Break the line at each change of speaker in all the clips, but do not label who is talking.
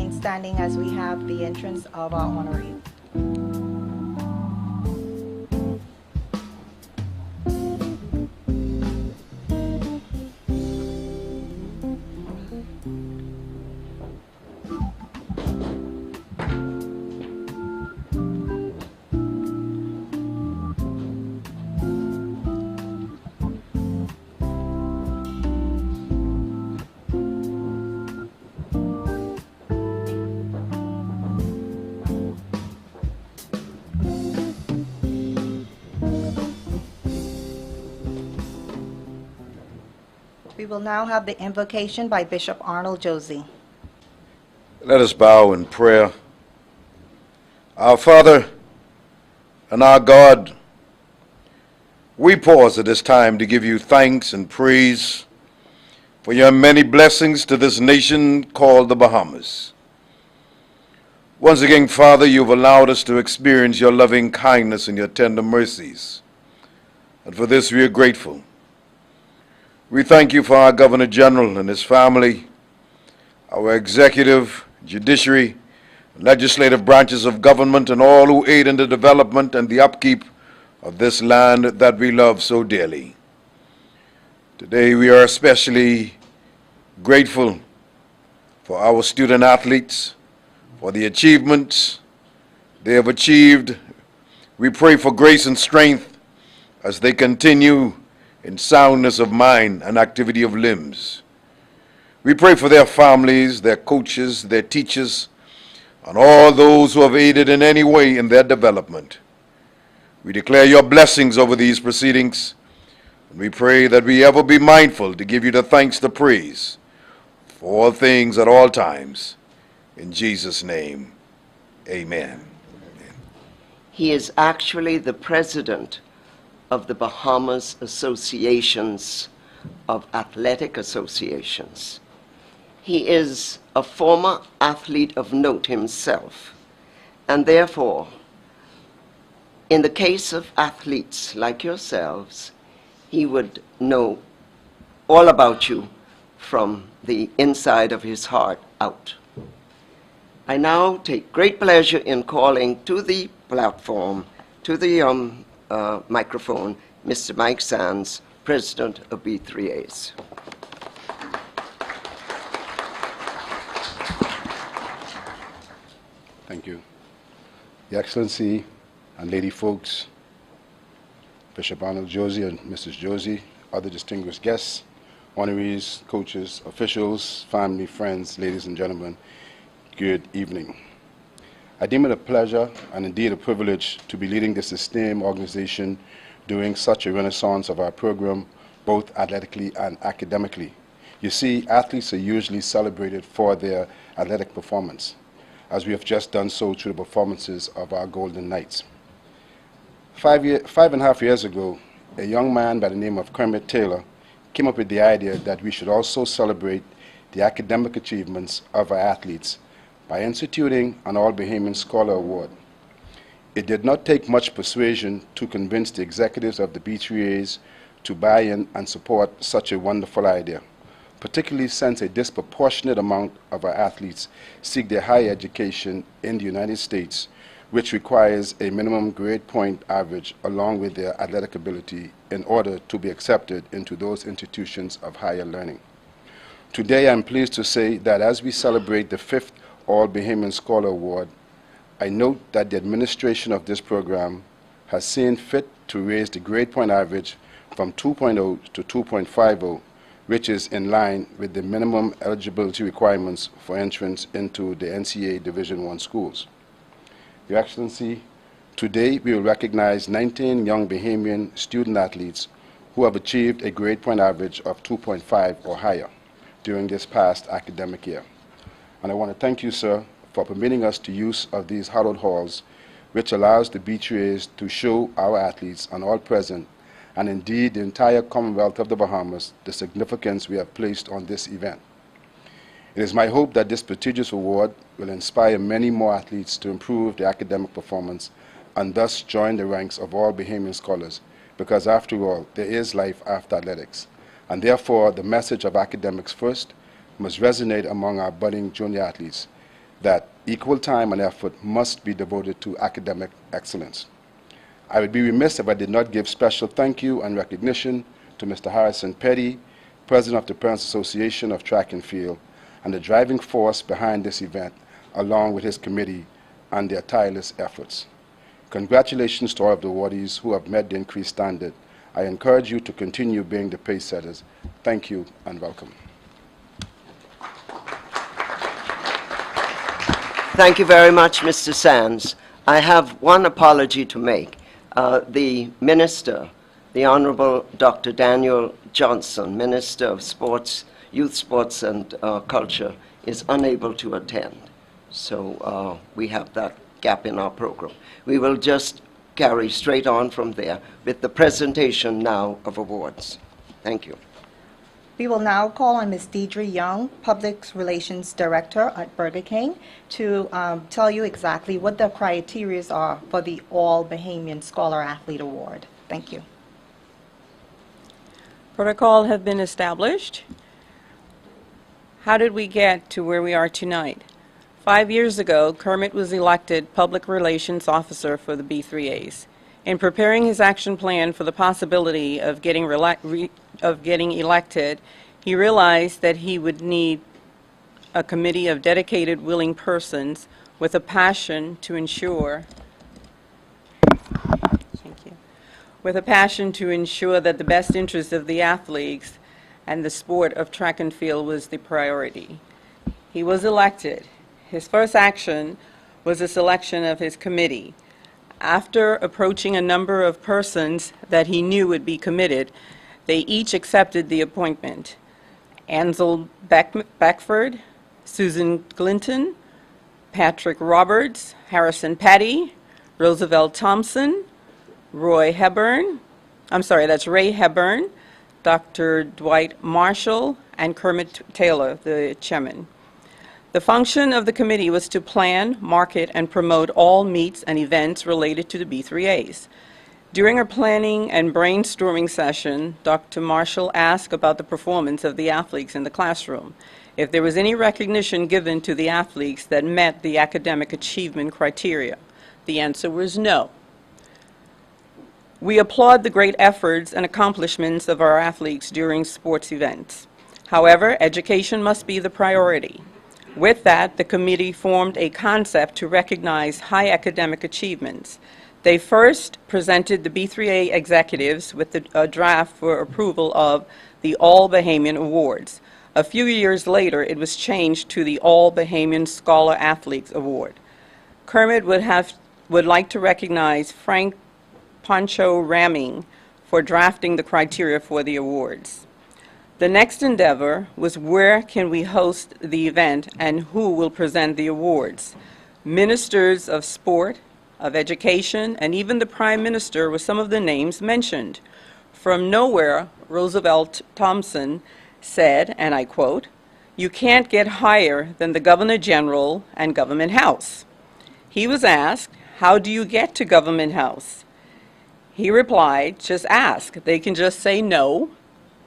remain standing as we have the entrance of our honoree. We will now have the invocation by Bishop Arnold Josie.
Let us bow in prayer. Our Father and our God, we pause at this time to give you thanks and praise for your many blessings to this nation called the Bahamas. Once again, Father, you've allowed us to experience your loving kindness and your tender mercies. And for this we are grateful. We thank you for our Governor General and his family, our executive, judiciary, legislative branches of government, and all who aid in the development and the upkeep of this land that we love so dearly. Today we are especially grateful for our student athletes, for the achievements they have achieved. We pray for grace and strength as they continue in soundness of mind and activity of limbs. We pray for their families, their coaches, their teachers, and all those who have aided in any way in their development. We declare your blessings over these proceedings, and we pray that we ever be mindful to give you the thanks, the praise, for all things at all times. In Jesus' name, amen.
He is actually the president of the Bahamas Associations of Athletic Associations. He is a former athlete of note himself, and therefore, in the case of athletes like yourselves, he would know all about you from the inside of his heart out. I now take great pleasure in calling to the platform, to the microphone, Mr. Mike Sands, President of B3As.
Thank you. Your Excellency and lady folks, Bishop Arnold Josie and Mrs. Josie, other distinguished guests, honorees, coaches, officials, family, friends, ladies and gentlemen, good evening. I deem it a pleasure and indeed a privilege to be leading this esteemed organization during such a renaissance of our program, both athletically and academically. You see, athletes are usually celebrated for their athletic performance, as we have just done so through the performances of our Golden Knights. 5.5 years ago, a young man by the name of Kermit Taylor came up with the idea that we should also celebrate the academic achievements of our athletes by instituting an All Bahamian Scholar Award. It did not take much persuasion to convince the executives of the B3As to buy in and support such a wonderful idea, particularly since a disproportionate amount of our athletes seek their higher education in the United States, which requires a minimum grade point average along with their athletic ability in order to be accepted into those institutions of higher learning. Today, I'm pleased to say that as we celebrate the 5th All Bahamian Scholar Award, I note that the administration of this program has seen fit to raise the grade point average from 2.0 to 2.50, which is in line with the minimum eligibility requirements for entrance into the NCAA Division I schools. Your Excellency, today we will recognize 19 young Bahamian student athletes who have achieved a grade point average of 2.5 or higher during this past academic year. And I want to thank you, sir, for permitting us to use of these hallowed halls, which allows the B3As to show our athletes and all present, and indeed the entire Commonwealth of the Bahamas, the significance we have placed on this event. It is my hope that this prestigious award will inspire many more athletes to improve their academic performance and thus join the ranks of all Bahamian scholars, because after all, there is life after athletics. And therefore, the message of academics first must resonate among our budding junior athletes, that equal time and effort must be devoted to academic excellence. I would be remiss if I did not give special thank you and recognition to Mr. Harrison Petty, President of the Parents Association of Track and Field, and the driving force behind this event, along with his committee and their tireless efforts. Congratulations to all of the awardees who have met the increased standard. I encourage you to continue being the pace setters. Thank you and welcome.
Thank you very much, Mr. Sands. I have one apology to make. The Minister, the Honorable Dr. Daniel Johnson, Minister of Sports, Youth Sports and Culture, is unable to attend. So we have that gap in our program. We will just carry straight on from there with the presentation now of awards. Thank you.
We will now call on Ms. Deidre Young, Public Relations Director at Burger King, to tell you exactly what the criteria are for the All Bahamian Scholar Athlete Award. Thank you.
Protocol have been established. How did we get to where we are tonight? 5 years ago, Kermit was elected Public Relations Officer for the B3As. In preparing his action plan for the possibility of getting elected, he realized that he would need a committee of dedicated, willing persons with a passion to ensure that the best interest of the athletes and the sport of track and field was the priority. He was elected. His first action was the selection of his committee. After approaching a number of persons that he knew would be committed, they each accepted the appointment. Ansel Beckford, Susan Glinton, Patrick Roberts, Harrison Petty, Roosevelt Thompson, Ray Hepburn, Dr. Dwight Marshall, and Kermit Taylor, the chairman. The function of the committee was to plan, market, and promote all meets and events related to the B3As. During our planning and brainstorming session, Dr. Marshall asked about the performance of the athletes in the classroom, if there was any recognition given to the athletes that met the academic achievement criteria. The answer was no. We applaud the great efforts and accomplishments of our athletes during sports events. However, education must be the priority. With that, the committee formed a concept to recognize high academic achievements. They first presented the B3A executives with a draft for approval of the All Bahamian Awards. A few years later, it was changed to the All Bahamian Scholar Athletes Award. Kermit would like to recognize Frank Poncho Ramming for drafting the criteria for the awards. The next endeavor was where can we host the event and who will present the awards. Ministers of sport, of education, and even the Prime Minister were some of the names mentioned. From nowhere, Roosevelt Thompson said, and I quote, "You can't get higher than the Governor General and Government House." He was asked, "How do you get to Government House?" He replied, "Just ask. They can just say no.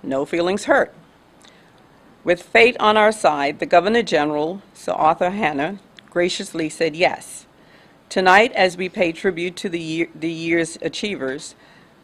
No feelings hurt." With fate on our side, the Governor General, Sir Arthur Hanna, graciously said yes. Tonight, as we pay tribute to the year's achievers,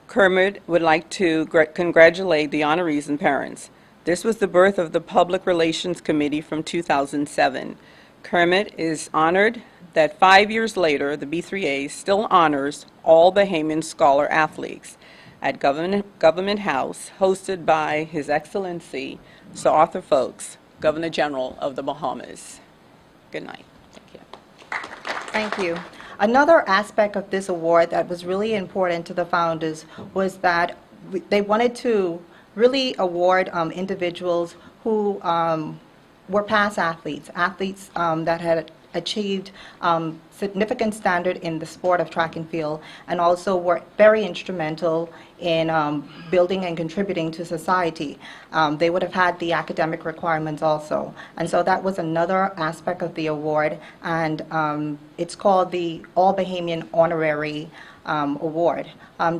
Kermit would like to congratulate the honorees and parents. This was the birth of the Public Relations Committee from 2007. Kermit is honored that 5 years later, the B3A still honors all Bahamian scholar athletes at Government House, hosted by His Excellency Sir Arthur Folkes, Governor General of the Bahamas. Good night. Thank you.
Thank you. Another aspect of this award that was really important to the founders was that they wanted to really award individuals who were past athletes that had achieved significant standard in the sport of track and field, and also were very instrumental in building and contributing to society. They would have had the academic requirements also. And so that was another aspect of the award, and it's called the All Bahamian Honorary award.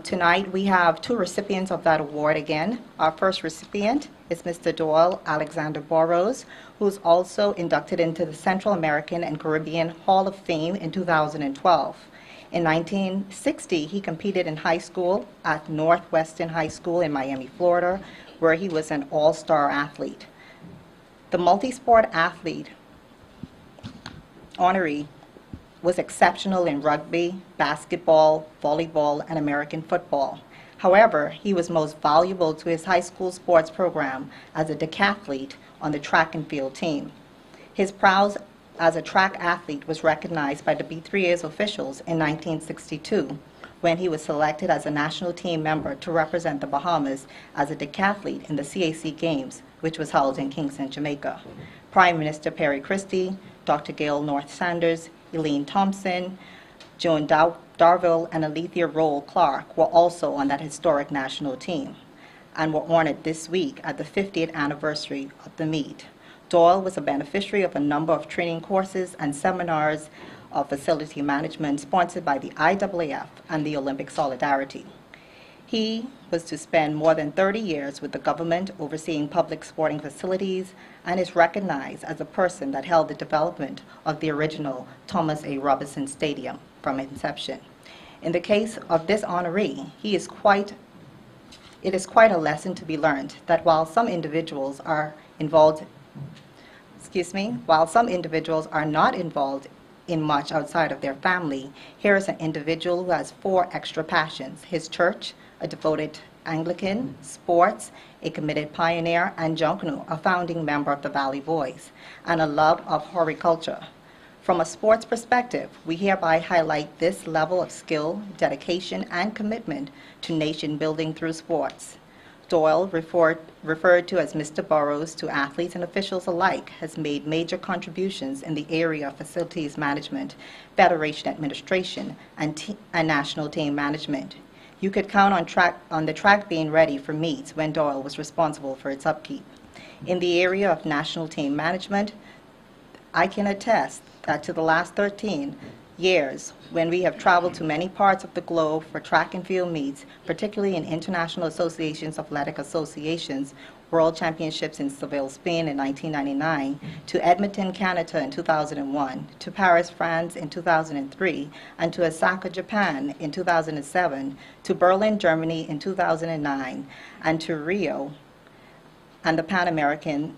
Tonight, we have two recipients of that award again. Our first recipient is Mr. Doyle Alexander Burrows, who's also inducted into the Central American and Caribbean Hall of Fame in 2012. In 1960, he competed in high school at Northwestern High School in Miami, Florida, where he was an all-star athlete. The multi-sport athlete honoree was exceptional in rugby, basketball, volleyball, and American football. However, he was most valuable to his high school sports program as a decathlete on the track and field team. His prowess as a track athlete was recognized by the B3A's officials in 1962 when he was selected as a national team member to represent the Bahamas as a decathlete in the CAC Games, which was held in Kingston, Jamaica. Prime Minister Perry Christie, Dr. Gail North Sanders, Eileen Thompson, Joan Darville, and Alethea Roll Clark were also on that historic national team and were honored this week at the 50th anniversary of the meet. Doyle was a beneficiary of a number of training courses and seminars of facility management sponsored by the IAAF and the Olympic Solidarity. He was to spend more than 30 years with the government overseeing public sporting facilities and is recognized as a person that held the development of the original Thomas A. Robinson Stadium from inception. In the case of this honoree, it is quite a lesson to be learned that while some individuals are not involved in much outside of their family, here is an individual who has 4 extra passions: his church, a devoted Anglican, sports, a committed pioneer, and Jonknu, a founding member of the Valley Boys, and a love of horticulture. From a sports perspective, we hereby highlight this level of skill, dedication, and commitment to nation building through sports. Doyle, referred to as Mr. Burrows to athletes and officials alike, has made major contributions in the area of facilities management, federation administration, and national team management. You could count on the track being ready for meets when Doyle was responsible for its upkeep. In the area of national team management, I can attest that to the last 13 years, when we have traveled to many parts of the globe for track and field meets, particularly in International Associations of Athletic Associations, World Championships in Seville, Spain in 1999, to Edmonton, Canada in 2001, to Paris, France in 2003, and to Osaka, Japan in 2007, to Berlin, Germany in 2009, and to Rio and the Pan American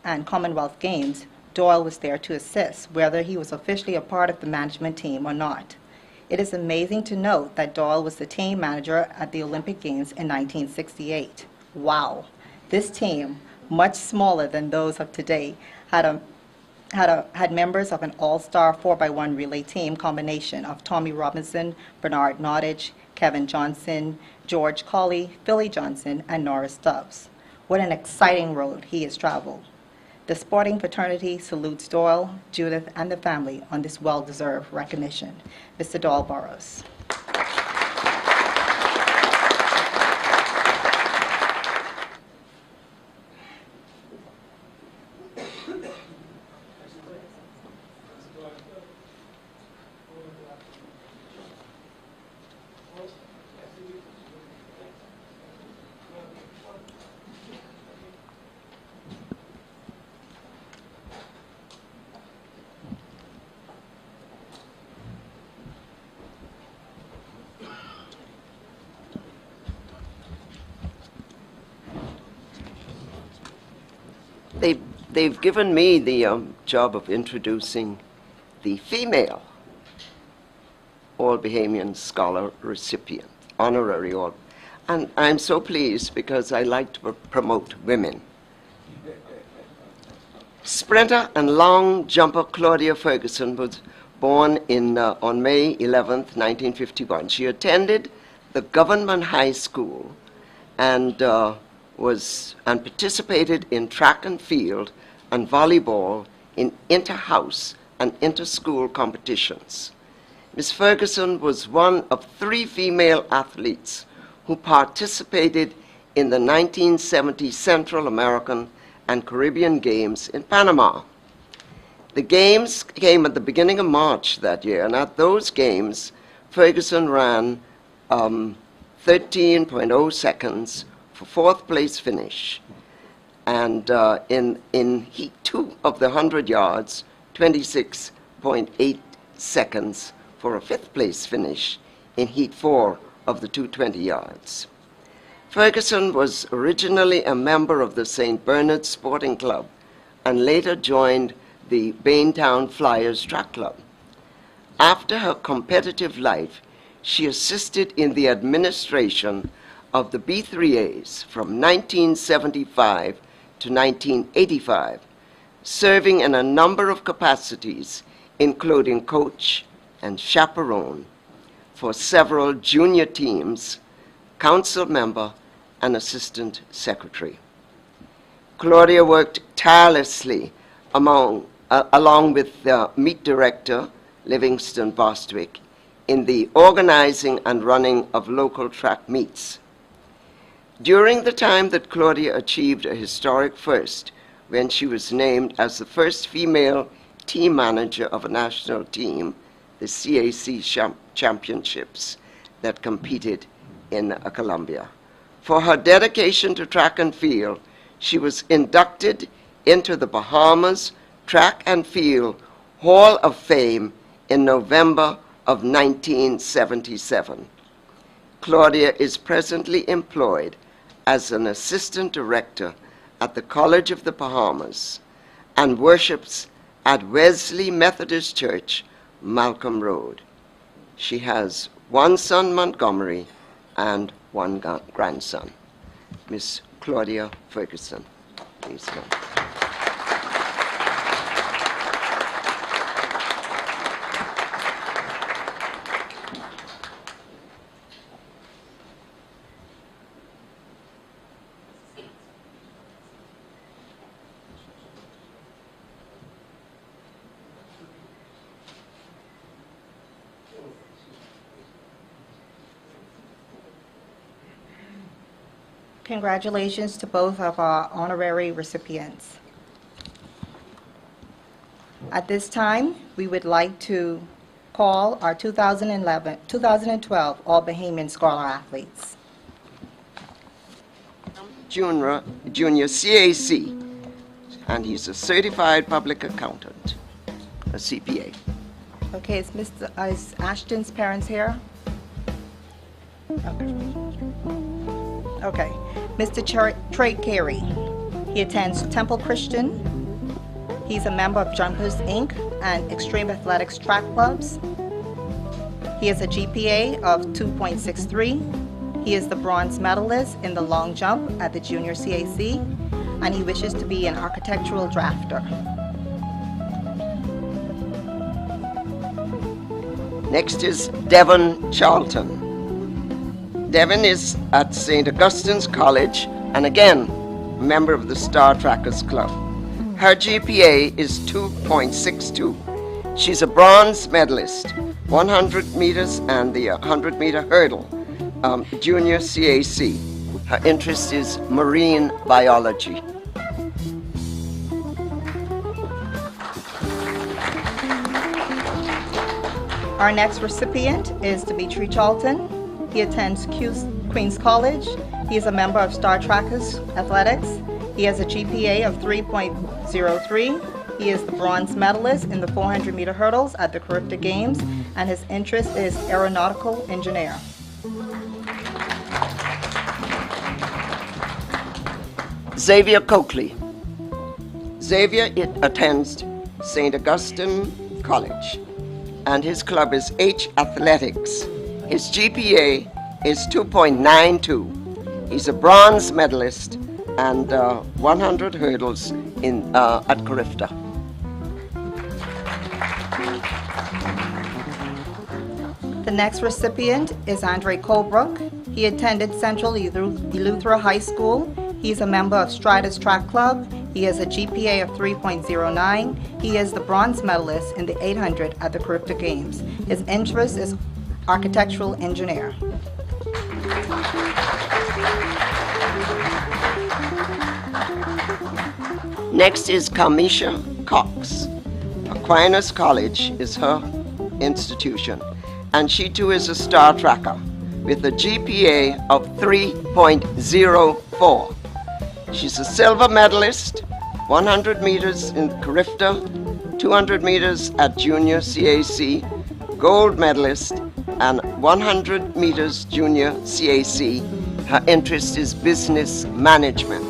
and Commonwealth Games. Doyle was there to assist, whether he was officially a part of the management team or not. It is amazing to note that Doyle was the team manager at the Olympic Games in 1968. Wow! This team, much smaller than those of today, had members of an all-star 4x1 relay team combination of Tommy Robinson, Bernard Nottage, Kevin Johnson, George Colley, Philly Johnson, and Norris Stubbs. What an exciting road he has traveled. The sporting fraternity salutes Doyle, Judith, and the family on this well-deserved recognition. Mr. Doyle Burrows.
They've given me the job of introducing the female All Bahamian Scholar recipient, honorary All. And I'm so pleased because I like to promote women. Sprinter and long jumper Claudia Ferguson was born on May 11th, 1951. She attended the government high school and participated in track and field and volleyball in inter-house and inter-school competitions. Ms. Ferguson was one of 3 female athletes who participated in the 1970 Central American and Caribbean Games in Panama. The Games came at the beginning of March that year, and at those Games, Ferguson ran 13.0 seconds for fourth place finish. And in heat 2 of the 100 yards, 26.8 seconds for a fifth place finish in heat 4 of the 220 yards. Ferguson was originally a member of the St. Bernard Sporting Club and later joined the Baintown Flyers Track Club. After her competitive life, she assisted in the administration of the B3As from 1975 to 1985, serving in a number of capacities, including coach and chaperone for several junior teams, council member, and assistant secretary. Claudia worked tirelessly along with the meet director, Livingston Bostwick, in the organizing and running of local track meets. During the time that Claudia achieved a historic first, when she was named as the first female team manager of a national team, the CAC championships that competed in Colombia. For her dedication to track and field, she was inducted into the Bahamas Track and Field Hall of Fame in November of 1977. Claudia is presently employed as an assistant director at the College of the Bahamas and worships at Wesley Methodist Church, Malcolm Road. She has one son, Montgomery, and one grandson. Miss Claudia Ferguson, please come.
Congratulations to both of our honorary recipients. At this time, we would like to call our 2012 All Bahamian Scholar Athletes.
Junior CAC, and he's a certified public accountant, a CPA.
Okay, is Ashton's parents here? Okay. Mr. Trey Carey. He attends Temple Christian. He's a member of Jumpers, Inc. and Extreme Athletics Track Clubs. He has a GPA of 2.63. He is the bronze medalist in the long jump at the Junior CAC, and he wishes to be an architectural drafter.
Next is Devon Charlton. Devon is at St. Augustine's College and again, a member of the Star Trackers Club. Her GPA is 2.62. She's a bronze medalist, 100 meters and the 100-meter hurdle, Junior CAC. Her interest is marine biology.
Our next recipient is Dimitri Charlton. He attends Queens College. He is a member of Star Trackers Athletics. He has a GPA of 3.03. He is the bronze medalist in the 400-meter hurdles at the Caribbean Games, and his interest is aeronautical engineer.
Xavier Coakley. Xavier attends St. Augustine College, and his club is H Athletics. His GPA is 2.92. He's a bronze medalist and 100 hurdles at Carifta.
The next recipient is Andre Colebrook. He attended Central Eleuthera High School. He's a member of Striders Track Club. He has a GPA of 3.09. He is the bronze medalist in the 800 at the Caribbean Games. His interest is architectural engineer.
Next is Kamisha Cox. Aquinas College is her institution, and she too is a star tracker with a GPA of 3.04. She's a silver medalist, 100 meters in Carifta, 200 meters at Junior CAC, gold medalist, and 100 meters Junior CAC. Her interest is business management.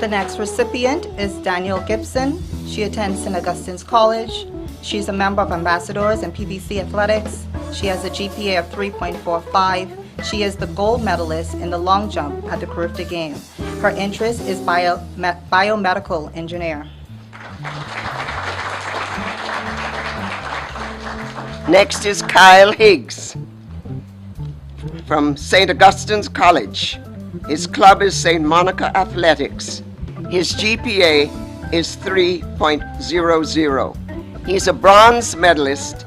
The next recipient is Danielle Gibson. She attends St. Augustine's College. She's a member of Ambassadors in PVC Athletics. She has a GPA of 3.45. She is the gold medalist in the long jump at the Carifta Games. Her interest is biomedical engineer.
Next is Kyle Higgs from St. Augustine's College. His club is St. Monica Athletics. His GPA is 3.00. He's a bronze medalist,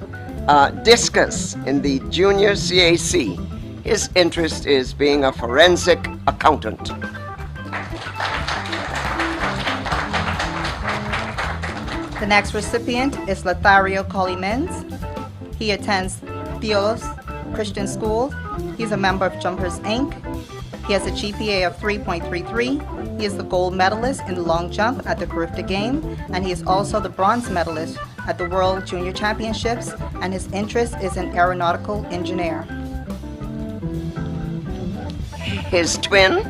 discus in the Junior CAC. His interest is being a forensic accountant.
The next recipient is Lothario Colimens. He attends Theos Christian School. He's a member of Jumpers Inc. He has a GPA of 3.33. He is the gold medalist in the long jump at the Carifta Game, and he is also the bronze medalist at the World Junior Championships, and his interest is in aeronautical engineer.
His twin,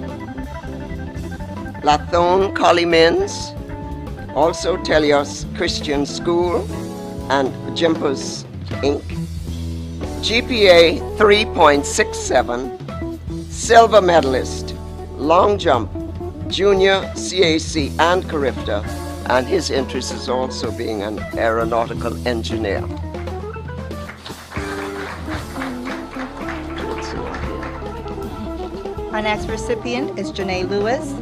Lathone Colimens, also Telios Christian School and Jumpers Inc. GPA 3.67, silver medalist, long jump, Junior CAC and Carifta, and his interest is also being an aeronautical engineer.
Our next recipient is Janae Lewis.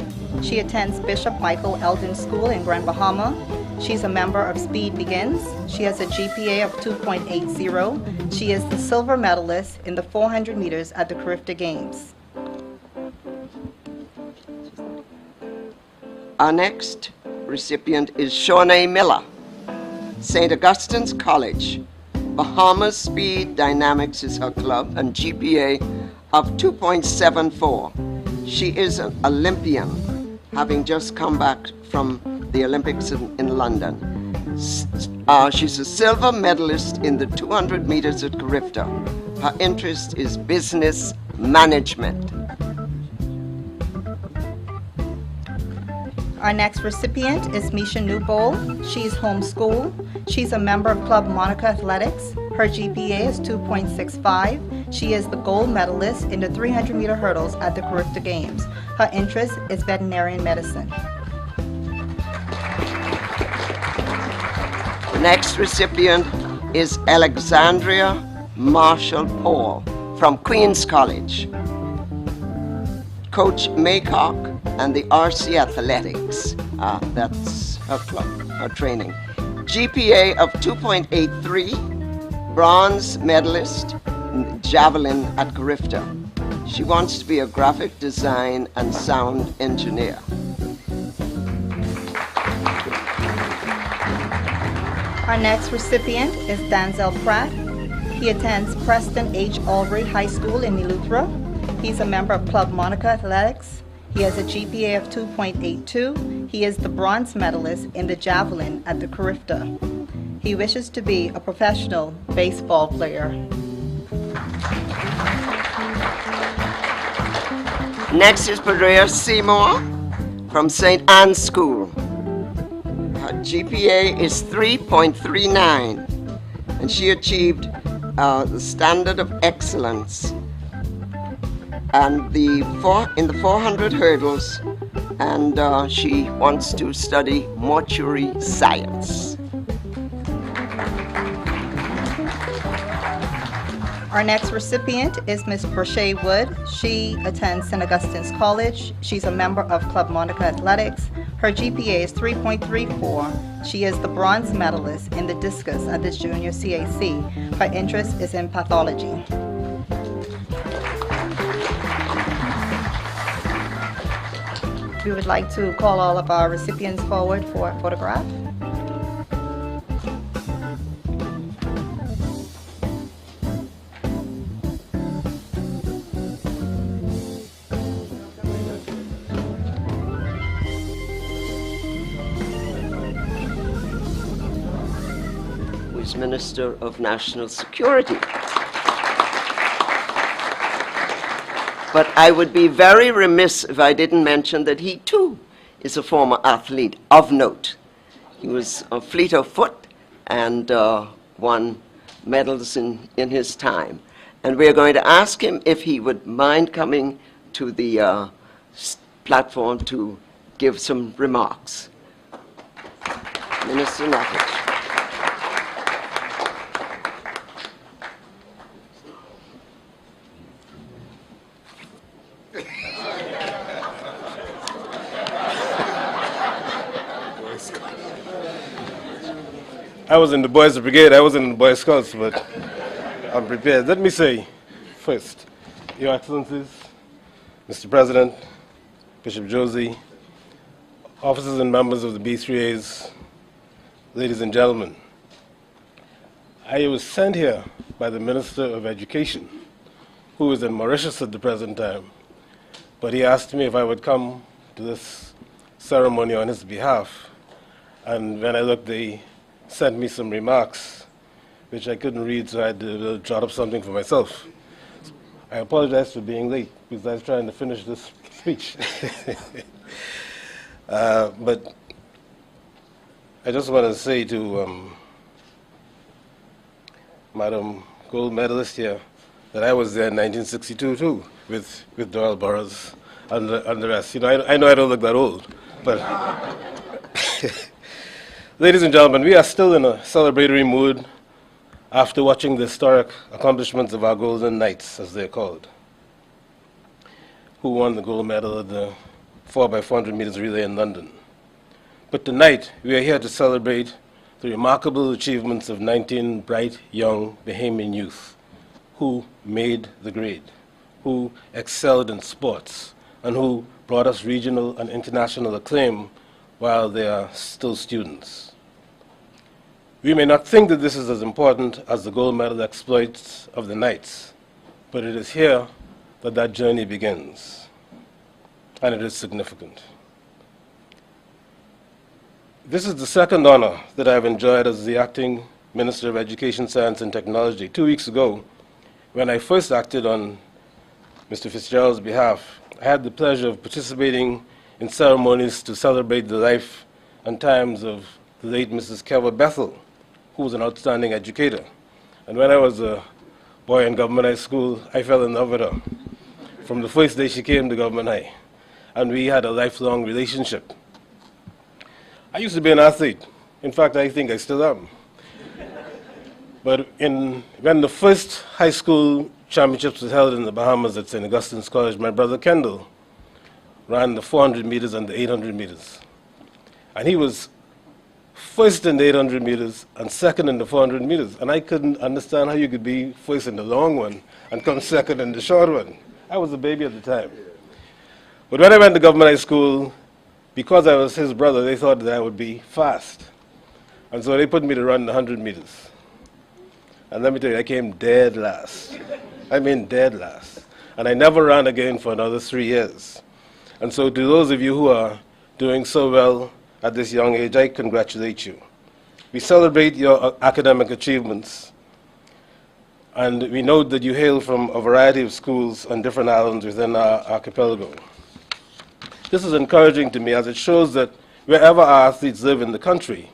She attends Bishop Michael Eldon School in Grand Bahama. She's a member of Speed Begins. She has a GPA of 2.80. She is the silver medalist in the 400 meters at the Carifta Games.
Our next recipient is Shawnee Miller, St. Augustine's College. Bahamas Speed Dynamics is her club, and GPA of 2.74. She is an Olympian, having just come back from the Olympics in London. She's a silver medalist in the 200 meters at Carifta. Her interest is business management.
Our next recipient is Misha Newbold. She's homeschooled. She's a member of Club Monica Athletics. Her GPA is 2.65. She is the gold medalist in the 300-meter hurdles at the Carifta Games. Her interest is veterinarian medicine.
The next recipient is Alexandria Marshall Paul from Queen's College. Coach Maycock and the RC Athletics. That's her club, her training. GPA of 2.83, bronze medalist in javelin at Carifta. She wants to be a graphic design and sound engineer.
Our next recipient is Danzel Pratt. He attends Preston H. Albury High School in Eleuthera. He's a member of Club Monica Athletics. He has a GPA of 2.82. He is the bronze medalist in the javelin at the Carifta. He wishes to be a professional baseball player.
Next is Padrea Seymour from St. Anne's School. Her GPA is 3.39, and she achieved the standard of excellence and in the 400 hurdles, and she wants to study mortuary science.
Our next recipient is Miss Brochet Wood. She attends St. Augustine's College. She's a member of Club Monica Athletics. Her GPA is 3.34. She is the bronze medalist in the discus at the Junior CAC. Her interest is in pathology. We would like to call all of our recipients forward for a photograph.
as Minister of National Security. But I would be very remiss if I didn't mention that he too is a former athlete of note. He was fleet of foot and won medals in his time. And we're going to ask him if he would mind coming to the platform to give some remarks. Minister Nottage.
I was in the Boys Brigade, I wasn't in the Boy Scouts, but I'm prepared. Let me say first, Your Excellencies, Mr. President, Bishop Josie, officers and members of the B3As, ladies and gentlemen, I was sent here by the Minister of Education, who is in Mauritius at the present time, but he asked me if I would come to this ceremony on his behalf, and when I looked, they sent me some remarks, which I couldn't read, so I had to jot up something for myself. I apologize for being late, because I was trying to finish this speech. But I just want to say to Madam Gold Medalist here that I was there in 1962 too, with Doyle Burroughs and the rest. You know, I know I don't look that old, but ladies and gentlemen, we are still in a celebratory mood after watching the historic accomplishments of our Golden Knights, as they're called, who won the gold medal at the 4x400 meters relay in London. But tonight, we are here to celebrate the remarkable achievements of 19 bright, young Bahamian youth who made the grade, who excelled in sports, and who brought us regional and international acclaim while they are still students. We may not think that this is as important as the gold medal exploits of the Knights, but it is here that that journey begins, and it is significant. This is the second honor that I've enjoyed as the acting Minister of Education, Science and Technology. 2 weeks ago, when I first acted on Mr. Fitzgerald's behalf, I had the pleasure of participating in ceremonies to celebrate the life and times of the late Mrs. Keva Bethel, who was an outstanding educator. And when I was a boy in Government High School, I fell in love with her from the first day she came to Government High. And we had a lifelong relationship. I used to be an athlete. In fact, I think I still am. But when the first high school championships was held in the Bahamas at St. Augustine's College, my brother Kendall ran the 400 meters and the 800 meters. And he was first in the 800 meters and second in the 400 meters. And I couldn't understand how you could be first in the long one and come second in the short one. I was a baby at the time. But when I went to Government High School, because I was his brother, they thought that I would be fast. And so they put me to run the 100 meters. And let me tell you, I came dead last. I mean dead last. And I never ran again for another 3 years. And so to those of you who are doing so well at this young age, I congratulate you. We celebrate your academic achievements. And we note that you hail from a variety of schools on different islands within our archipelago. This is encouraging to me as it shows that wherever our athletes live in the country,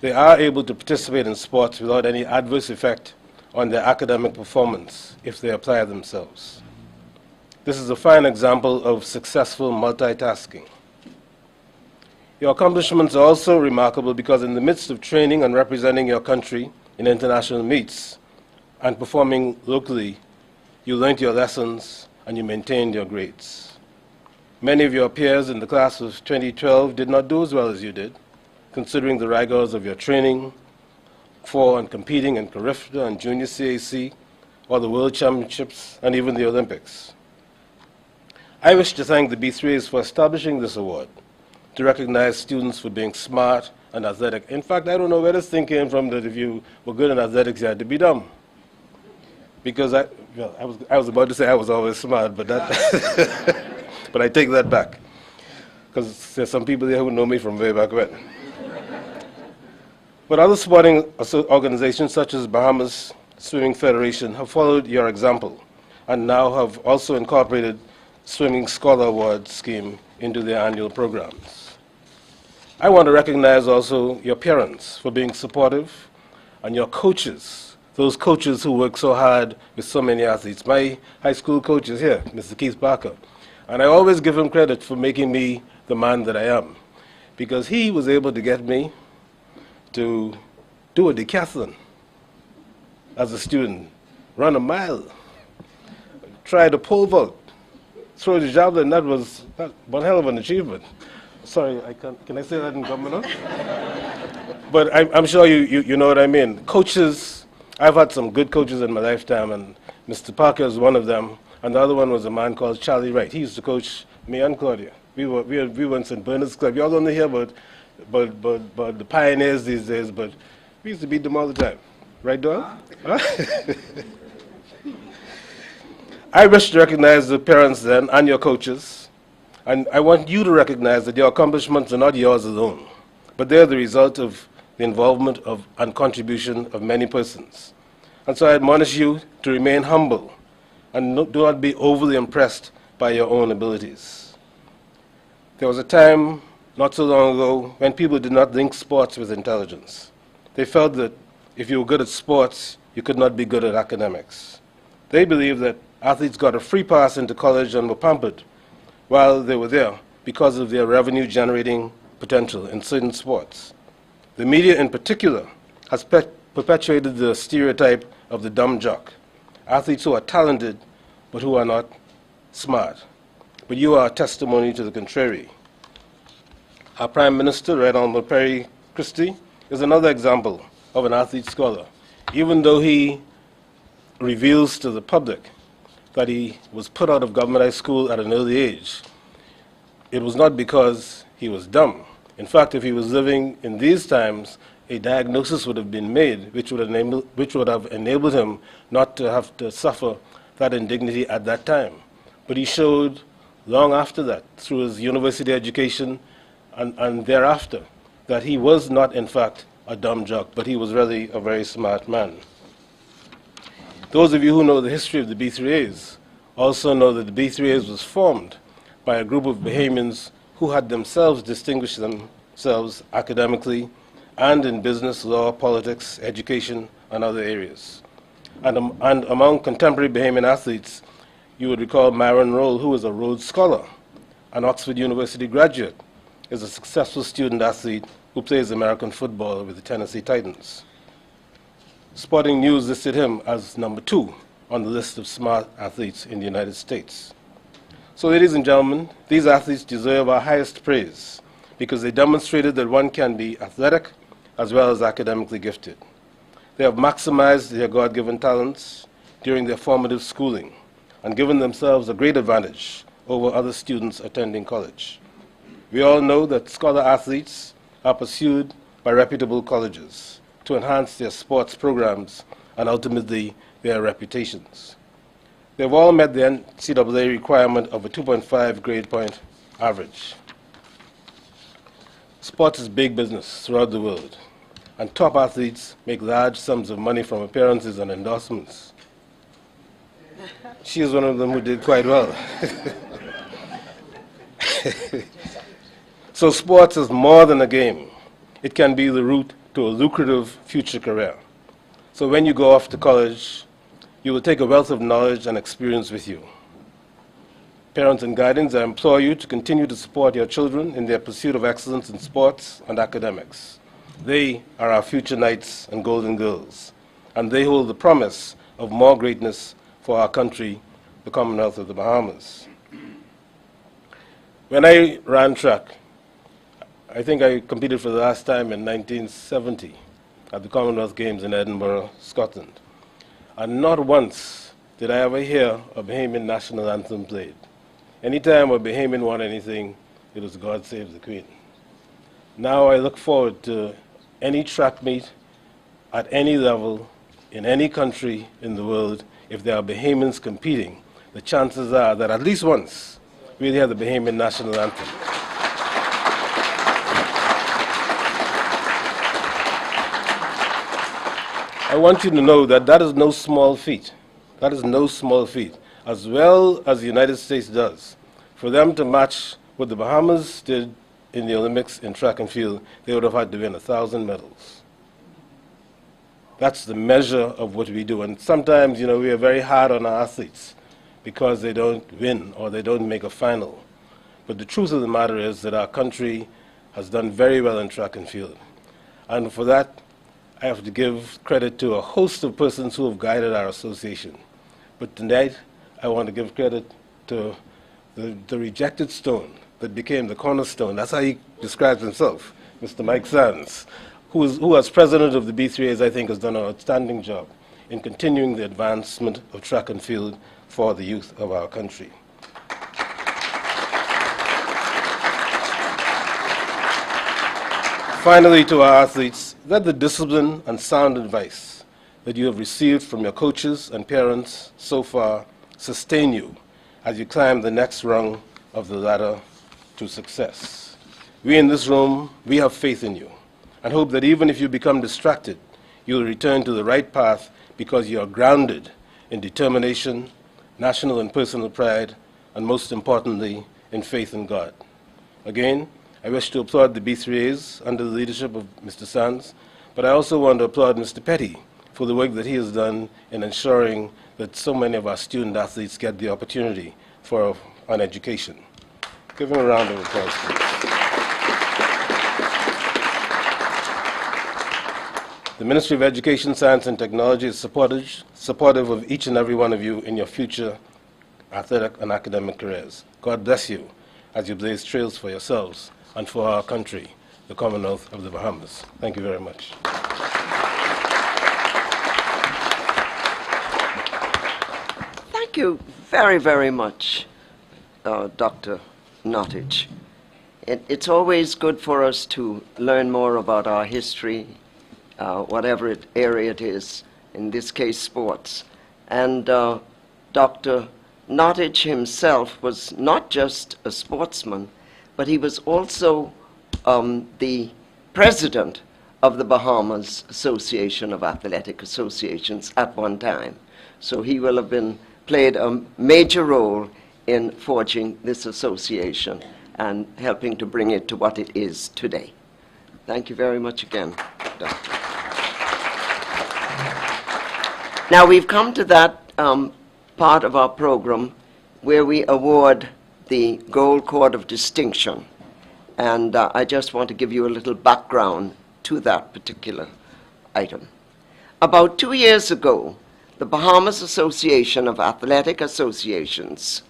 they are able to participate in sports without any adverse effect on their academic performance if they apply themselves. This is a fine example of successful multitasking. Your accomplishments are also remarkable because in the midst of training and representing your country in international meets and performing locally, you learned your lessons and you maintained your grades. Many of your peers in the class of 2012 did not do as well as you did, considering the rigors of your training for and competing in Carifta and Junior CAC, or the World Championships, and even the Olympics. I wish to thank the B3As for establishing this award to recognize students for being smart and athletic. In fact, I don't know where this thing came from that if you were good in athletics, you had to be dumb. Because I was about to say I was always smart, but that... But I take that back, because there's some people there who know me from way back when. But other sporting organizations such as Bahamas Swimming Federation have followed your example and now have also incorporated Swimming Scholar Award scheme into their annual programs. I want to recognize also your parents for being supportive and your coaches, those coaches who work so hard with so many athletes. My high school coach is here, Mr. Keith Parker, and I always give him credit for making me the man that I am, because he was able to get me to do a decathlon as a student, run a mile, try the pole vault, throw the javelin. That was one hell of an achievement. Sorry, can I say that in government? But I'm sure you know what I mean. Coaches, I've had some good coaches in my lifetime, and Mr. Parker is one of them, and the other one was a man called Charlie Wright. He used to coach me and Claudia. We were in St. Bernard's Club. You all don't hear about the pioneers these days, but we used to beat them all the time. Right, Dawn? Huh? I wish to recognize the parents then and your coaches, and I want you to recognize that your accomplishments are not yours alone, but they're the result of the involvement of and contribution of many persons. And so I admonish you to remain humble and do not be overly impressed by your own abilities. There was a time not so long ago when people did not link sports with intelligence. They felt that if you were good at sports, you could not be good at academics. They believed that athletes got a free pass into college and were pampered while they were there because of their revenue-generating potential in certain sports. The media in particular has perpetuated the stereotype of the dumb jock, athletes who are talented but who are not smart. But you are a testimony to the contrary. Our Prime Minister, Right Honorable Perry Christie, is another example of an athlete scholar. Even though he reveals to the public that he was put out of government high school at an early age, it was not because he was dumb. In fact, if he was living in these times, a diagnosis would have been made which would have enabled him not to have to suffer that indignity at that time. But he showed long after that, through his university education and thereafter, that he was not, in fact, a dumb jock, but he was really a very smart man. Those of you who know the history of the B3As also know that the B3As was formed by a group of Bahamians who had themselves distinguished themselves academically and in business, law, politics, education, and other areas. And among contemporary Bahamian athletes, you would recall Myron Roll, who is a Rhodes Scholar, an Oxford University graduate, is a successful student athlete who plays American football with the Tennessee Titans. Sporting News listed him as #2 on the list of smart athletes in the United States. So, ladies and gentlemen, these athletes deserve our highest praise because they demonstrated that one can be athletic as well as academically gifted. They have maximized their God-given talents during their formative schooling and given themselves a great advantage over other students attending college. We all know that scholar athletes are pursued by reputable colleges to enhance their sports programs and ultimately their reputations. They've all met the NCAA requirement of a 2.5 grade point average. Sports is big business throughout the world, and top athletes make large sums of money from appearances and endorsements. She is one of them who did quite well. So sports is more than a game. It can be the route to a lucrative future career. So when you go off to college, you will take a wealth of knowledge and experience with you. Parents and guardians, I implore you to continue to support your children in their pursuit of excellence in sports and academics. They are our future knights and golden girls, and they hold the promise of more greatness for our country, the Commonwealth of the Bahamas. When I ran track, I think I competed for the last time in 1970 at the Commonwealth Games in Edinburgh, Scotland. And not once did I ever hear a Bahamian national anthem played. Anytime a Bahamian won anything, it was God Save the Queen. Now I look forward to any track meet at any level in any country in the world. If there are Bahamians competing, the chances are that at least once we'll hear the Bahamian national anthem. I want you to know that that is no small feat. That is no small feat. As well as the United States does, for them to match what the Bahamas did in the Olympics in track and field, they would have had to win 1,000 medals. That's the measure of what we do. And sometimes, we are very hard on our athletes because they don't win or they don't make a final. But the truth of the matter is that our country has done very well in track and field. And for that, I have to give credit to a host of persons who have guided our association. But tonight, I want to give credit to the rejected stone that became the cornerstone. That's how he describes himself, Mr. Mike Sands, who as president of the B3As, I think, has done an outstanding job in continuing the advancement of track and field for the youth of our country. Finally, to our athletes, let the discipline and sound advice that you have received from your coaches and parents so far sustain you as you climb the next rung of the ladder to success. We in this room, we have faith in you and hope that even if you become distracted, you will return to the right path because you are grounded in determination, national and personal pride, and most importantly, in faith in God. Again, I wish to applaud the B3As under the leadership of Mr. Sands, but I also want to applaud Mr. Petty for the work that he has done in ensuring that so many of our student athletes get the opportunity for an education. Give him a round of applause, please. The Ministry of Education, Science and Technology is supportive of each and every one of you in your future athletic and academic careers. God bless you as you blaze trails for yourselves and for our country, the Commonwealth of the Bahamas. Thank you very much.
Thank you very, very much, Dr. Nottage. It's always good for us to learn more about our history, whatever area it is, in this case sports. And Dr. Nottage himself was not just a sportsman, but he was also the president of the Bahamas Association of Athletic Associations at one time. So he will have played a major role in forging this association and helping to bring it to what it is today. Thank you very much again, Doctor. Now we've come to that part of our program where we award the Gold Cord of Distinction. And I just want to give you a little background to that particular item. About 2 years ago, the Bahamas Association of Athletic Associations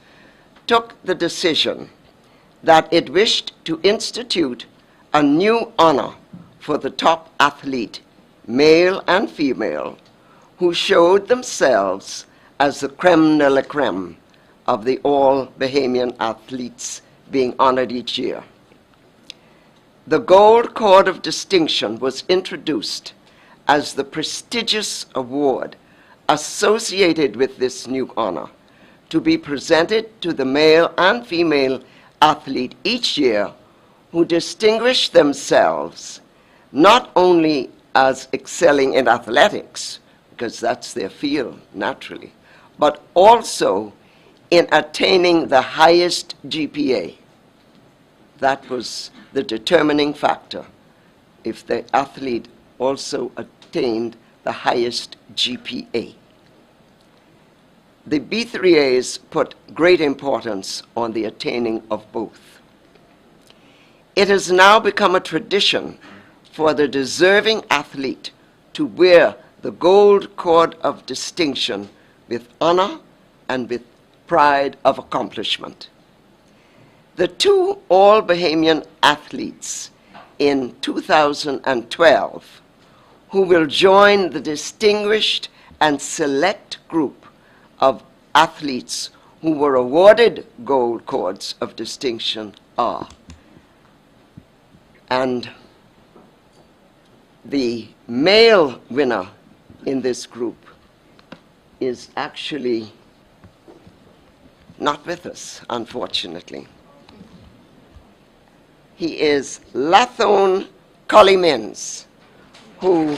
took the decision that it wished to institute a new honor for the top athlete, male and female, who showed themselves as the creme de la creme of the All Bahamian athletes being honored each year. The Gold Cord of Distinction was introduced as the prestigious award associated with this new honor to be presented to the male and female athlete each year who distinguish themselves not only as excelling in athletics, because that's their field naturally, but also in attaining the highest GPA. That was the determining factor, if the athlete also attained the highest GPA. The B3As put great importance on the attaining of both. It has now become a tradition for the deserving athlete to wear the Gold Cord of Distinction with honor and with pride of accomplishment. The two All Bahamian athletes in 2012 who will join the distinguished and select group of athletes who were awarded Gold Cords of Distinction are. And the male winner in this group is actually not with us, unfortunately. He is Lathone Collymins, who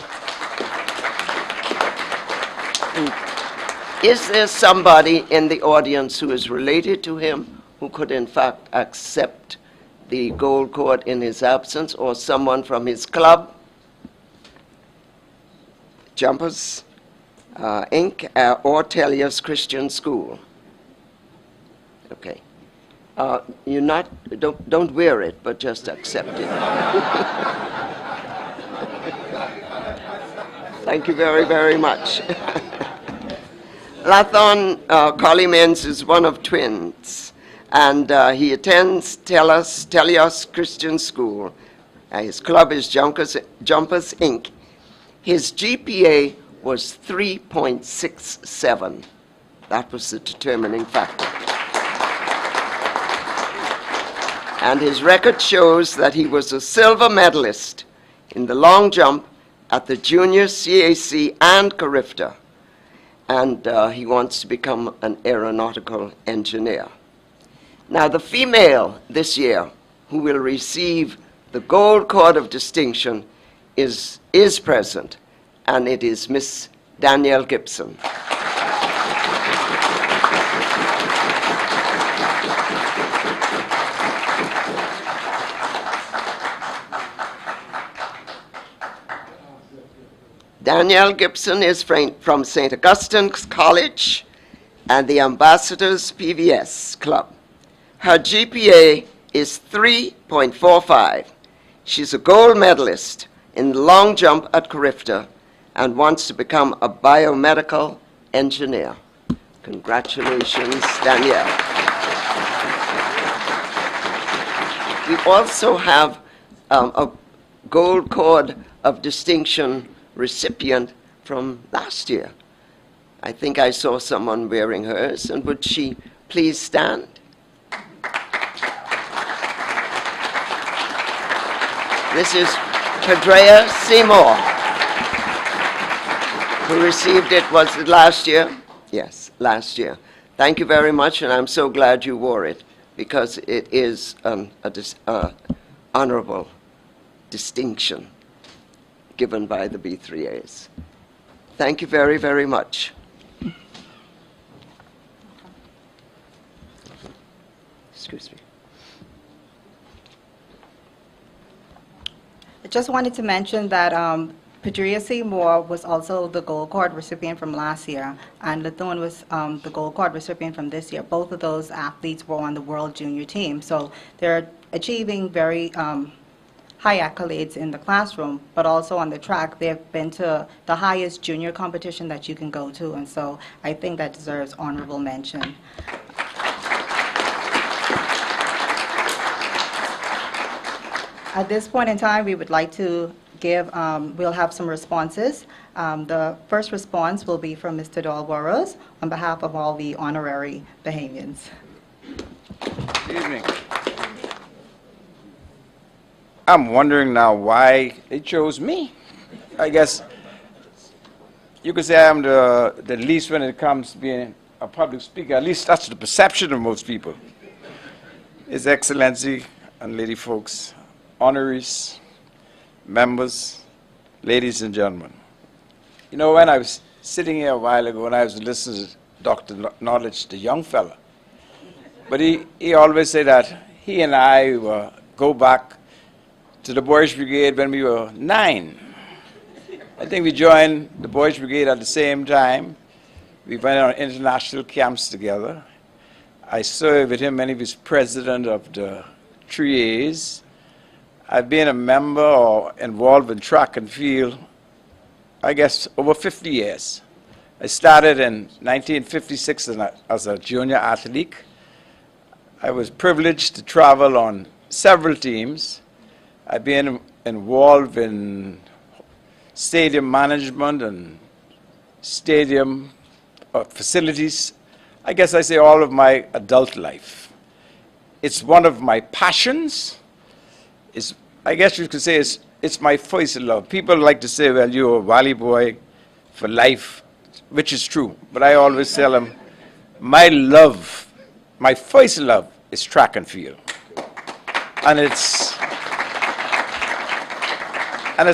Is there somebody in the audience who is related to him who could in fact accept the gold cord in his absence, or someone from his club, Jumpers Inc., or Tellius Christian School? Okay. Don't wear it, but just accept it. Thank you very, very much. Lathon Collimens is one of twins, and he attends Tellius Christian School. His club is Jumpers Inc. His GPA was 3.67. That was the determining factor. And his record shows that he was a silver medalist in the long jump at the Junior CAC and Carifta. And he wants to become an aeronautical engineer. Now, the female this year who will receive the Gold Cord of Distinction is present, and it is Miss Danielle Gibson. Danielle Gibson is from St. Augustine's College and the Ambassadors PVS Club. Her GPA is 3.45. She's a gold medalist in the long jump at Carifta and wants to become a biomedical engineer. Congratulations, Danielle. We also have a Gold Cord of Distinction recipient from last year. I think I saw someone wearing hers, and would she please stand? This is Pedrea Seymour, who received it, was it last year? Yes, last year. Thank you very much, and I'm so glad you wore it, because it is an honorable distinction given by the B3As. Thank you very, very much. Excuse me.
I just wanted to mention that Pedrea Seymour was also the Gold Cord recipient from last year, and Lathun was the Gold Cord recipient from this year. Both of those athletes were on the World Junior team, so they're achieving very high accolades in the classroom, but also on the track. They've been to the highest junior competition that you can go to, and so I think that deserves honorable mention. At this point in time, we would like to give, we'll have some responses. The first response will be from Mr. Dahl-Burrows on behalf of all the honorary Bahamians.
Good evening. I'm wondering now why they chose me. I guess you could say I'm the least when it comes to being a public speaker. At least that's the perception of most people. His Excellency and lady folks, honorees, members, ladies and gentlemen. You know, when I was sitting here a while ago and I was listening to Dr. Knowledge, the young fella, but he always said that he and I go back to the Boys Brigade when we were 9. I think we joined the Boys Brigade at the same time. We went on international camps together. I served with him when he was president of the 3As. I've been a member or involved in track and field, I guess, over 50 years. I started in 1956 as a junior athlete. I was privileged to travel on several teams. I've been involved in stadium management and stadium facilities, I guess I say all of my adult life. It's one of my passions. I guess you could say it's my first love. People like to say, well, you're a Valley boy for life, which is true. But I always tell them, my first love is track and field. And it's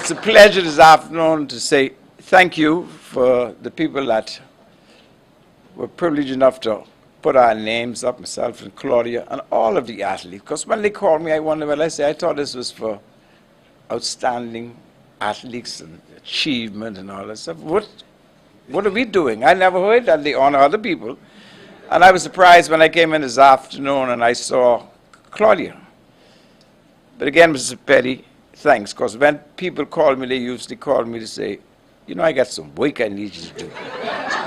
a pleasure this afternoon to say thank you for the people that were privileged enough to put our names up, myself and Claudia, and all of the athletes. Because when they called me, I wondered, well, I said, I thought this was for outstanding athletes and achievement and all that stuff. What are we doing? I never heard that they honor other people. And I was surprised when I came in this afternoon and I saw Claudia. But again, Mrs. Petty, thanks, because when people call me, they usually call me to say, you know, I got some work I need you to do.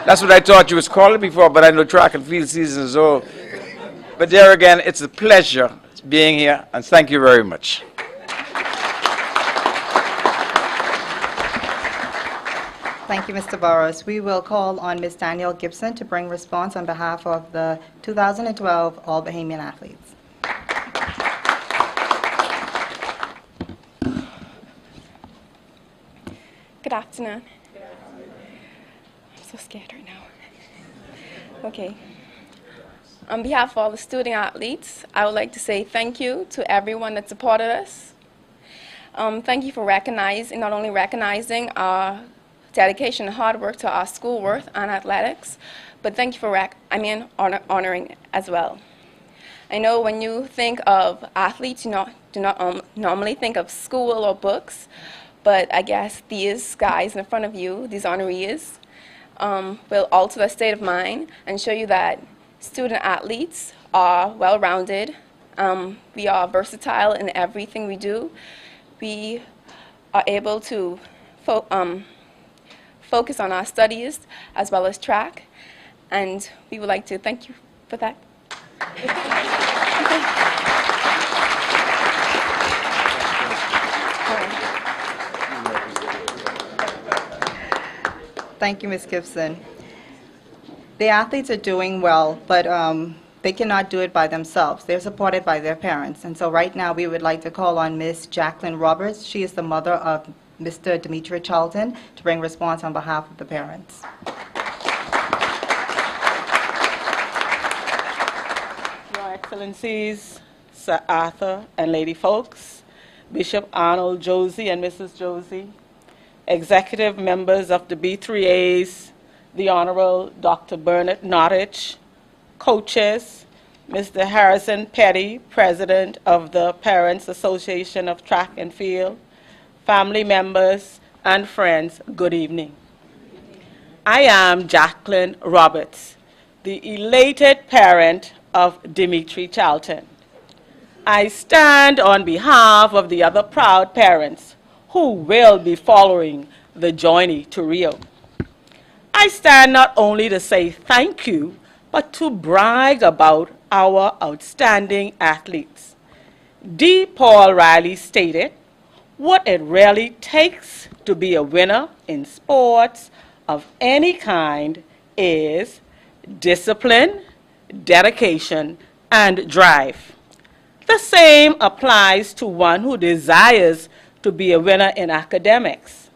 That's what I thought you was calling me for, but I know track and field season is over. But there again, it's a pleasure being here, and thank you very much.
Thank you, Mr. Burrows. We will call on Ms. Danielle Gibson to bring response on behalf of the 2012 All Bahamian athletes.
Good afternoon. I'm so scared right now. Okay. On behalf of all the student athletes, I would like to say thank you to everyone that supported us. Thank you for recognizing, not only recognizing our dedication and hard work to our schoolwork and athletics, but thank you for honoring as well. I know when you think of athletes, you do not normally think of school or books, but I guess these guys in front of you, these honorees, will alter the state of mind and show you that student athletes are well-rounded. We are versatile in everything we do. We are able to focus on our studies as well as track, and we would like to thank you for that.
Thank you, Ms. Gibson. The athletes are doing well, but they cannot do it by themselves. They're supported by their parents. And so right now we would like to call on Ms. Jacqueline Roberts. She is the mother of Mr. Dimitri Charlton to bring response on behalf of the parents.
Your Excellencies, Sir Arthur and Lady Folks, Bishop Arnold Josie and Mrs. Josie, executive members of the B3As, the Honorable Dr. Bernard Nottage, coaches, Mr. Harrison Petty, President of the Parents Association of Track and Field, family members, and friends, good evening. I am Jacqueline Roberts, the elated parent of Dimitri Charlton. I stand on behalf of the other proud parents who will be following the journey to Rio. I stand not only to say thank you, but to brag about our outstanding athletes. D. Paul Riley stated, what it really takes to be a winner in sports of any kind is discipline, dedication, and drive. The same applies to one who desires to be a winner in academics.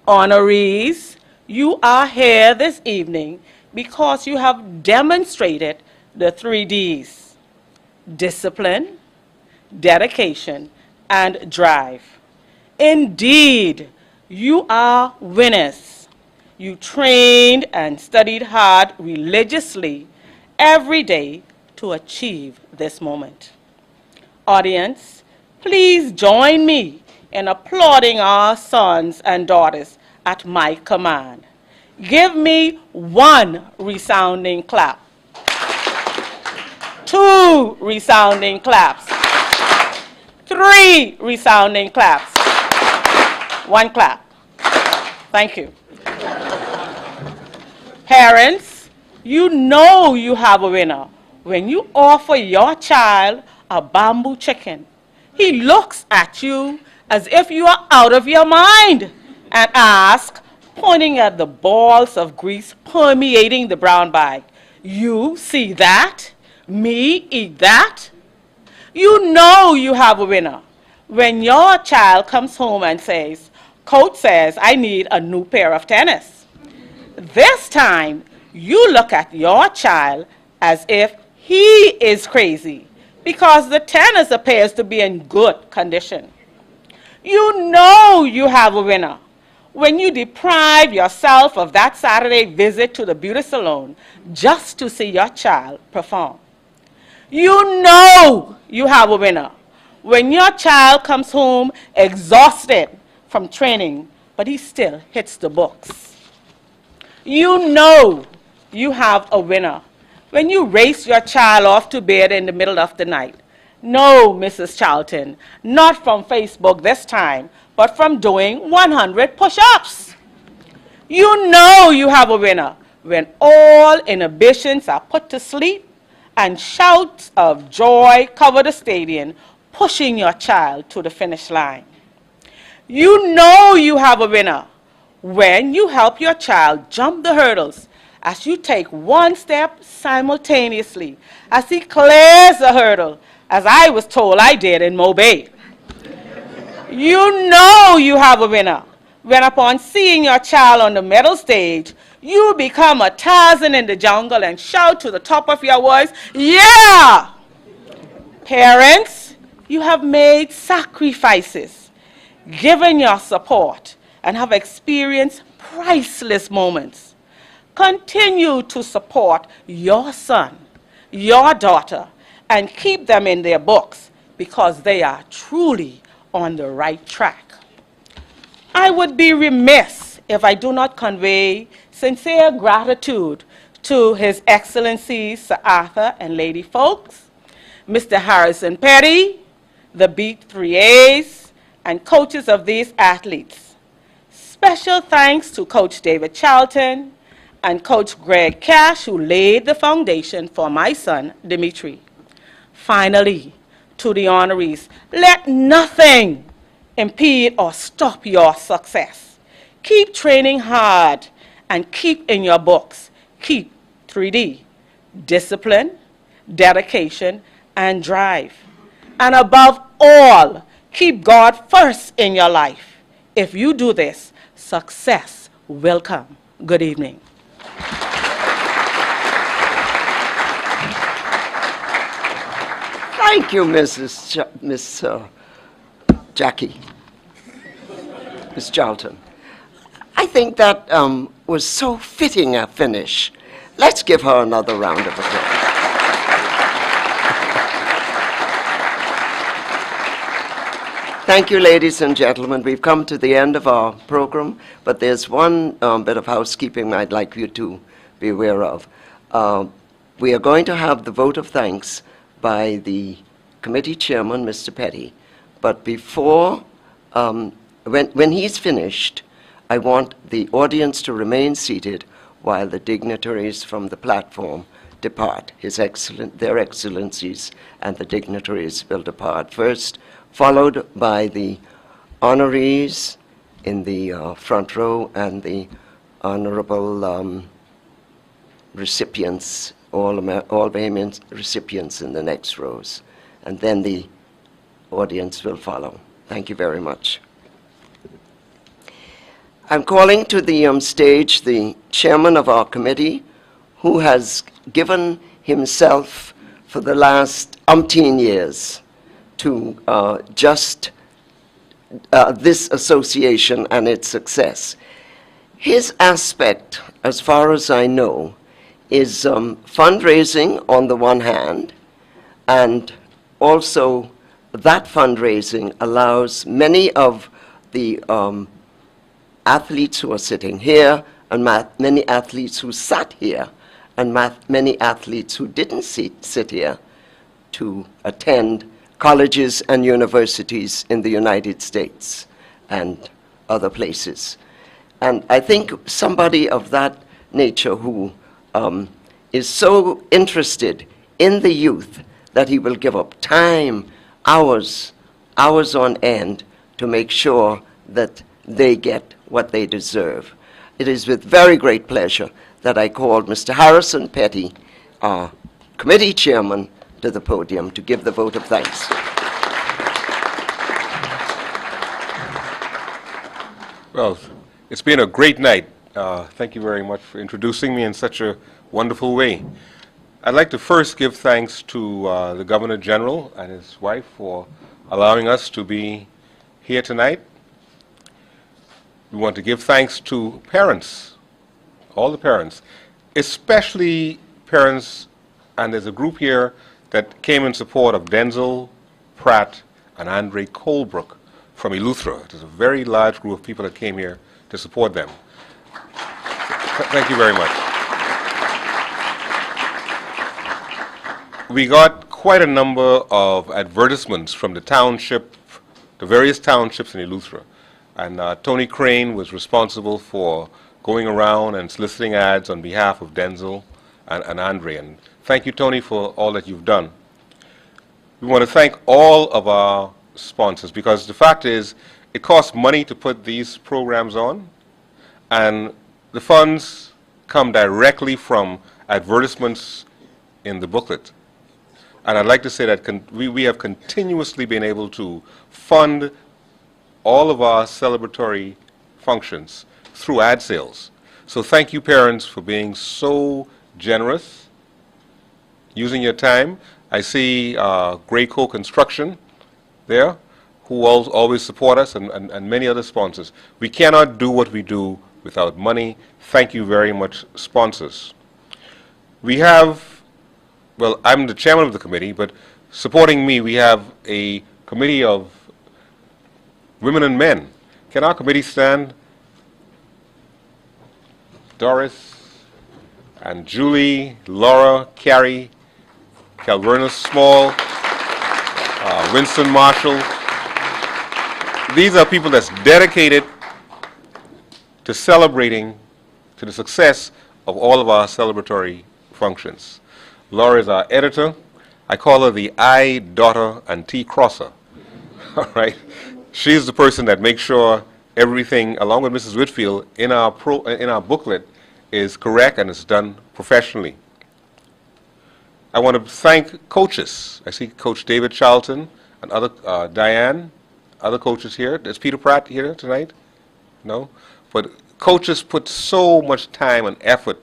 Honorees, you are here this evening because you have demonstrated the 3 Ds: discipline, dedication, and drive. Indeed, you are winners. You trained and studied hard religiously every day to achieve this moment. Audience, please join me in applauding our sons and daughters at my command. Give me 1 resounding clap. 2 resounding claps. 3 resounding claps. 1 clap. Thank you. Parents, you know you have a winner when you offer your child a bamboo chicken. He looks at you as if you are out of your mind and asks, pointing at the balls of grease permeating the brown bag, you see that? Me eat that? You know you have a winner when your child comes home and says, Coach says I need a new pair of tennis. This time, you look at your child as if he is crazy because the tennis appears to be in good condition. You know you have a winner when you deprive yourself of that Saturday visit to the beauty salon just to see your child perform. You know you have a winner when your child comes home exhausted from training, but he still hits the books. You know you have a winner when you race your child off to bed in the middle of the night. No, Mrs. Charlton, not from Facebook this time, but from doing 100 push-ups. You know you have a winner when all inhibitions are put to sleep and shouts of joy cover the stadium, pushing your child to the finish line. You know you have a winner when you help your child jump the hurdles as you take one step simultaneously as he clears the hurdle, as I was told I did in Mobay. You know you have a winner when upon seeing your child on the medal stage, you become a Tarzan in the jungle and shout to the top of your voice, "Yeah!" Parents, you have made sacrifices, given your support, and have experienced priceless moments. Continue to support your son, your daughter, and keep them in their books because they are truly on the right track. I would be remiss if I do not convey sincere gratitude to His Excellencies Sir Arthur and Lady Folks, Mr. Harrison Petty, the Beat 3As, and coaches of these athletes. Special thanks to Coach David Charlton and Coach Greg Cash, who laid the foundation for my son, Dimitri. Finally, to the honorees, let nothing impede or stop your success. Keep training hard and keep in your books. Keep 3D, discipline, dedication, and drive. And above all, keep God first in your life. If you do this, success will come. Good evening.
Thank you, Miss Jackie, Miss Charlton. I think that was so fitting a finish. Let's give her another round of applause. Thank you, ladies and gentlemen. We've come to the end of our program, but there's one bit of housekeeping I'd like you to be aware of. We are going to have the vote of thanks by the committee chairman, Mr. Petty. But before, when he's finished, I want the audience to remain seated while the dignitaries from the platform depart. Their excellencies and the dignitaries will depart first, followed by the honorees in the front row and the honorable recipients, all Bahamian recipients in the next rows. And then the audience will follow. Thank you very much. I'm calling to the stage the chairman of our committee, who has given himself for the last umpteen years to this association and its success. His aspect, as far as I know, is fundraising on the one hand, and also that fundraising allows many of the athletes who are sitting here, and many athletes who sat here, and many athletes who didn't sit here, to attend colleges and universities in the United States and other places. And I think somebody of that nature who is so interested in the youth that he will give up time, hours on end to make sure that they get what they deserve. It is with very great pleasure that I called Mr. Harrison Petty, our committee chairman, to the podium to give the vote of thanks.
Well, it's been a great night. Thank you very much for introducing me in such a wonderful way. I'd like to first give thanks to the Governor General and his wife for allowing us to be here tonight. We want to give thanks to parents, all the parents, especially parents, and there's a group here that came in support of Denzel Pratt and Andre Colebrook from Eleuthera. There's a very large group of people that came here to support them. Thank you very much. We got quite a number of advertisements from the township, the various townships in Eleuthera. And Tony Crane was responsible for going around and soliciting ads on behalf of Denzel and Andre. And thank you, Tony, for all that you've done. We want to thank all of our sponsors, because the fact is it costs money to put these programs on, and the funds come directly from advertisements in the booklet. And I'd like to say that we have continuously been able to fund all of our celebratory functions through ad sales. So thank you, parents, for being so generous, using your time. I see Grayco Construction there, who always support us, and many other sponsors. We cannot do what we do without money. Thank you very much, sponsors. We have, well, I'm the chairman of the committee, but supporting me, we have a committee of women and men. Can our committee stand? Doris and Julie, Laura, Carrie, Calverna Small, Winston Marshall. These are people that's dedicated to celebrating to the success of all of our celebratory functions. Laura is our editor. I call her the I, daughter, and T crosser. All right? She's the person that makes sure everything, along with Mrs. Whitfield, in our booklet is correct and is done professionally. I want to thank coaches. I see Coach David Charlton and other Diane, other coaches here. Is Peter Pratt here tonight? No? But coaches put so much time and effort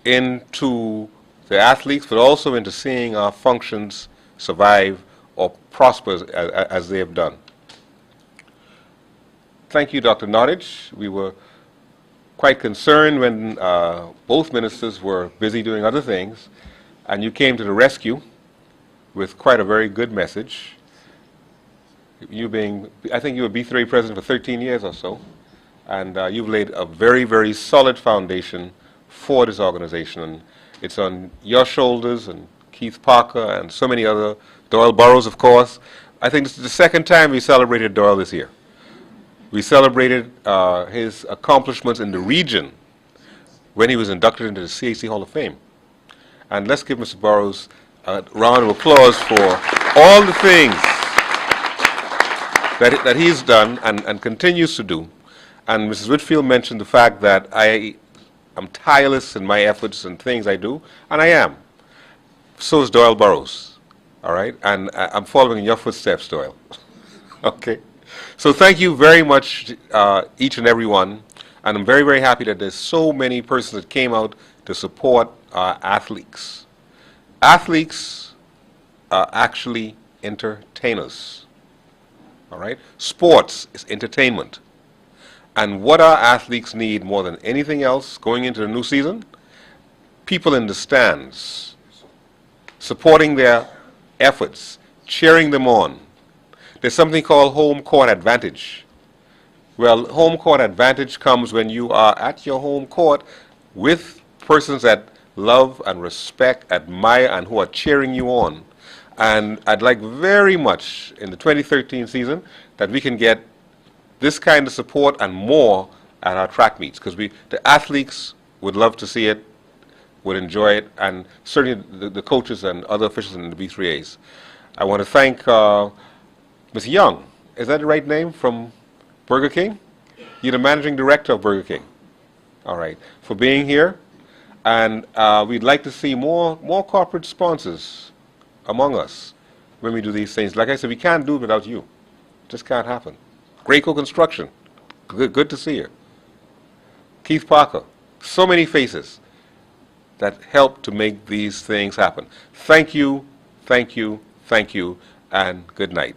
into the athletes, but also into seeing our functions survive or prosper as they have done. Thank you, Dr. Nottage. We were quite concerned when both ministers were busy doing other things, and you came to the rescue with quite a very good message. You being, I think you were B3 president for 13 years or so, and you've laid a very, very solid foundation for this organization. And it's on your shoulders, and Keith Parker, and so many other, Doyle Burrows, of course. I think this is the second time we celebrated Doyle this year. We celebrated his accomplishments in the region when he was inducted into the CAC Hall of Fame. And let's give Mr. Burrows a round of applause for all the things that he's done and continues to do. And Mrs. Whitfield mentioned the fact that I am tireless in my efforts and things I do, and I am. So is Doyle Burrows, all right? And I'm following in your footsteps, Doyle. Okay? So thank you very much, each and every one. And I'm very, very happy that there's so many persons that came out to support our athletes. Athletes are actually entertainers, all right? Sports is entertainment. And what our athletes need more than anything else going into the new season? People in the stands, supporting their efforts, cheering them on. There's something called home court advantage. Well, home court advantage comes when you are at your home court with persons that love and respect, admire, and who are cheering you on. And I'd like very much in the 2013 season that we can get this kind of support and more at our track meets, because the athletes would love to see it, would enjoy it, and certainly the coaches and other officials in the B3As. I want to thank Ms. Young, is that the right name, from Burger King? You're the managing director of Burger King. All right, for being here. And we'd like to see more corporate sponsors among us when we do these things. Like I said, we can't do it without you. It just can't happen. Grayco Construction, good to see you. Keith Parker, so many faces that help to make these things happen. Thank you, thank you, thank you, and good night.